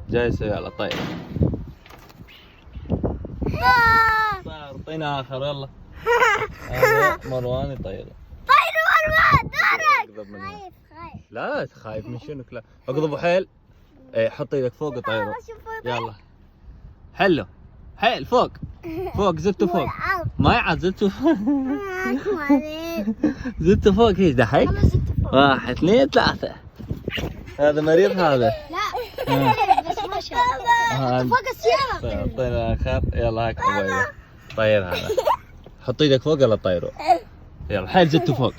جايسة يلا طير. صار طينا آخر يلا. هذا مروان يطير. طير مروان دورك. خايف. لا خايف من شنك لا. اقضبوا حيل. ايه حط ايدك فوق وطيره. يلا. حلو. حيل فوق. فوق زدته فوق. ما يعاد زدته فوق. زدته فوق هيك دحين. 1 2 3. هذا مريض هذا. لا بس ما شاء الله. فوق السيارة. طير آخر يلا هاك عبيدة. طير هذا. حط ايدك فوق يلا طيره. يلا حيل زدته فوق.